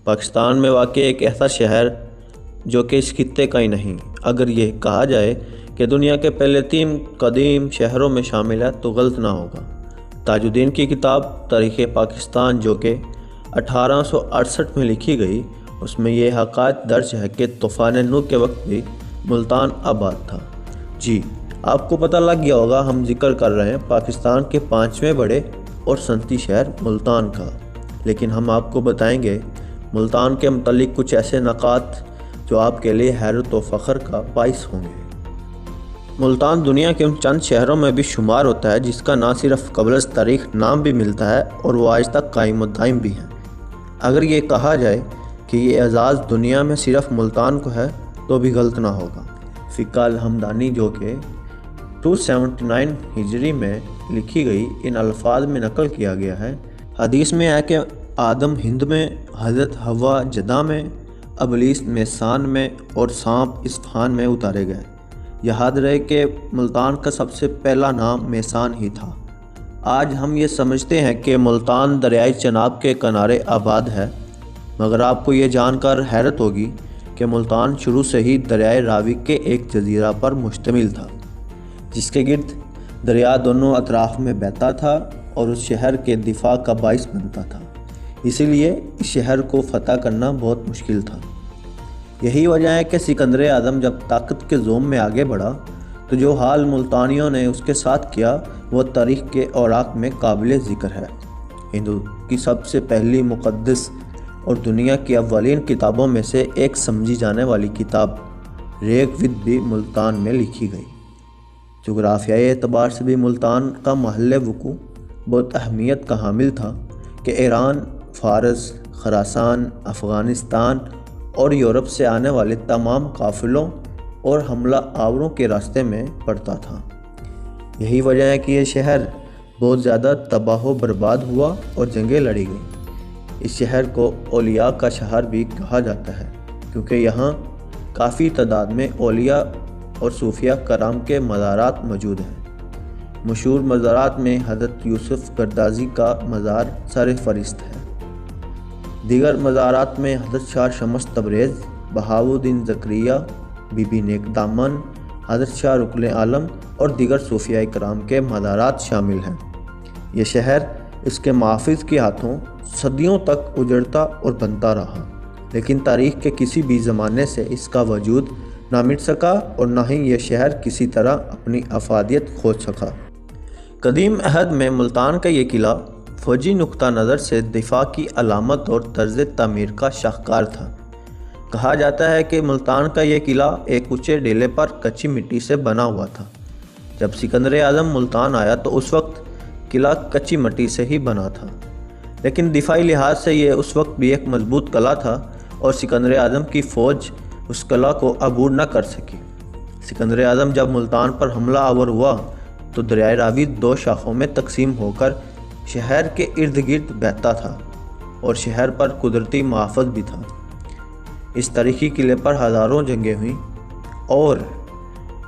پاکستان میں واقع ایک ایسا شہر جو کہ اس خطے کا ہی نہیں۔ اگر یہ کہا جائے کہ دنیا کے پہلے 3 قدیم شہروں میں شامل ہے تو غلط نہ ہوگا۔ تاج الدین کی کتاب تاریخ پاکستان جو کہ 1868 میں لکھی گئی، اس میں یہ حقائق درج ہے کہ طوفان نوح کے وقت بھی ملتان آباد تھا۔ جی، آپ کو پتہ لگ گیا ہوگا، ہم ذکر کر رہے ہیں پاکستان کے 5ویں بڑے اور صنعتی شہر ملتان کا، لیکن ہم آپ کو بتائیں گے ملتان کے متعلق کچھ ایسے نکات جو آپ کے لیے حیرت و فخر کا باعث ہوں گے۔ ملتان دنیا کے ان چند شہروں میں بھی شمار ہوتا ہے جس کا نہ صرف قبل از تاریخ نام بھی ملتا ہے اور وہ آج تک قائم و دائم بھی ہیں۔ اگر یہ کہا جائے کہ یہ اعزاز دنیا میں صرف ملتان کو ہے تو بھی غلط نہ ہوگا۔ فقہ الحمدانی جو کہ 279 ہجری میں لکھی گئی ان الفاظ میں نقل کیا گیا ہے۔ حدیث میں ہے کہ آدم ہند میں، حضرت حوا جدہ میں، ابلیس میسان میں اور سانپ اصفہان میں اتارے گئے۔ یاد رہے کہ ملتان کا سب سے پہلا نام میسان ہی تھا۔ آج ہم یہ سمجھتے ہیں کہ ملتان دریائے چناب کے کنارے آباد ہے، مگر آپ کو یہ جان کر حیرت ہوگی کہ ملتان شروع سے ہی دریائے راوی کے ایک جزیرہ پر مشتمل تھا، جس کے گرد دریا دونوں اطراف میں بہتا تھا اور اس شہر کے دفاع کا باعث بنتا تھا۔ اسی لیے اس شہر کو فتح کرنا بہت مشکل تھا۔ یہی وجہ ہے کہ سکندر اعظم جب طاقت کے زوم میں آگے بڑھا تو جو حال ملتانیوں نے اس کے ساتھ کیا وہ تاریخ کے اوراق میں قابل ذکر ہے۔ ہندو کی سب سے پہلی مقدس اور دنیا کی اولین کتابوں میں سے ایک سمجھی جانے والی کتاب ریگ وید بھی ملتان میں لکھی گئی۔ جغرافیائی اعتبار سے بھی ملتان کا محل وقوع بہت اہمیت کا حامل تھا کہ ایران، فارس، خراسان، افغانستان اور یورپ سے آنے والے تمام قافلوں اور حملہ آوروں کے راستے میں پڑتا تھا۔ یہی وجہ ہے کہ یہ شہر بہت زیادہ تباہ و برباد ہوا اور جنگیں لڑی گئیں۔ اس شہر کو اولیاء کا شہر بھی کہا جاتا ہے کیونکہ یہاں کافی تعداد میں اولیاء اور صوفیہ کرام کے مزارات موجود ہیں۔ مشہور مزارات میں حضرت یوسف قرضاوی کا مزار سر فہرست ہے۔ دیگر مزارات میں حضرت شاہ شمس تبریز، بہاؤالدین زکریہ، بی بی نیک دامن، حضرت شاہ رکن عالم اور دیگر صوفیہ کرام کے مزارات شامل ہیں۔ یہ شہر اس کے محافظ کے ہاتھوں صدیوں تک اجڑتا اور بنتا رہا، لیکن تاریخ کے کسی بھی زمانے سے اس کا وجود نہ مٹ سکا اور نہ ہی یہ شہر کسی طرح اپنی افادیت کھو سکا۔ قدیم عہد میں ملتان کا یہ قلعہ فوجی نقطہ نظر سے دفاع کی علامت اور طرز تعمیر کا شاہکار تھا۔ کہا جاتا ہے کہ ملتان کا یہ قلعہ ایک اونچے ڈیلے پر کچی مٹی سے بنا ہوا تھا۔ جب سکندر اعظم ملتان آیا تو اس وقت قلعہ کچی مٹی سے ہی بنا تھا، لیکن دفاعی لحاظ سے یہ اس وقت بھی ایک مضبوط قلعہ تھا اور سکندر اعظم کی فوج اس قلعہ کو عبور نہ کر سکی۔ سکندر اعظم جب ملتان پر حملہ آور ہوا تو دریائے راوی 2 شاخوں میں تقسیم ہو کر شہر کے ارد گرد بہتا تھا اور شہر پر قدرتی محافظ بھی تھا۔ اس تاریخی قلعے پر ہزاروں جنگیں ہوئیں اور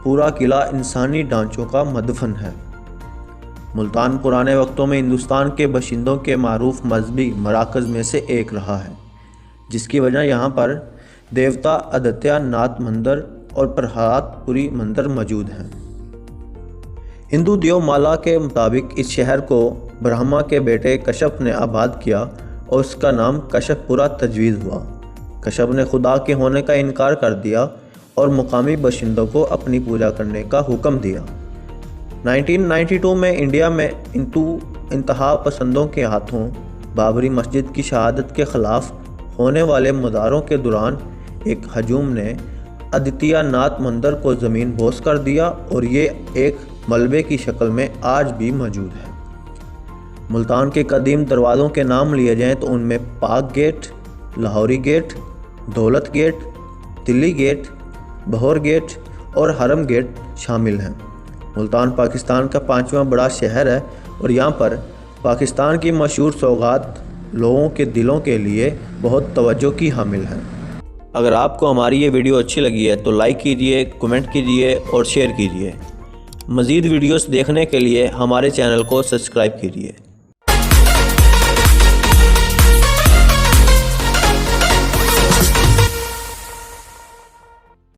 پورا قلعہ انسانی ڈھانچوں کا مدفن ہے۔ ملتان پرانے وقتوں میں ہندوستان کے باشندوں کے معروف مذہبی مراکز میں سے ایک رہا ہے، جس کی وجہ یہاں پر دیوتا آدتیہ ناتھ مندر اور پرہات پوری مندر موجود ہیں۔ ہندو دیو مالا کے مطابق اس شہر کو برہما کے بیٹے کشپ نے آباد کیا اور اس کا نام کشپ پورا تجویز ہوا۔ کشپ نے خدا کے ہونے کا انکار کر دیا اور مقامی باشندوں کو اپنی پوجا کرنے کا حکم دیا۔ 1992 میں انڈیا میں انتہا پسندوں کے ہاتھوں بابری مسجد کی شہادت کے خلاف ہونے والے مظاہروں کے دوران ایک ہجوم نے آدتیہ ناتھ مندر کو زمین بوس کر دیا اور یہ ایک ملبے کی شکل میں آج بھی موجود ہے۔ ملتان کے قدیم دروازوں کے نام لیے جائیں تو ان میں پاک گیٹ، لاہوری گیٹ، دولت گیٹ، دلی گیٹ، بہور گیٹ اور حرم گیٹ شامل ہیں۔ ملتان پاکستان کا 5واں بڑا شہر ہے اور یہاں پر پاکستان کی مشہور سوغات لوگوں کے دلوں کے لیے بہت توجہ کی حامل ہیں۔ اگر آپ کو ہماری یہ ویڈیو اچھی لگی ہے تو لائک کیجئے، کمنٹ کیجئے اور شیئر کیجئے۔ مزید ویڈیوز دیکھنے کے لیے ہمارے چینل کو سبسکرائب کیجئے۔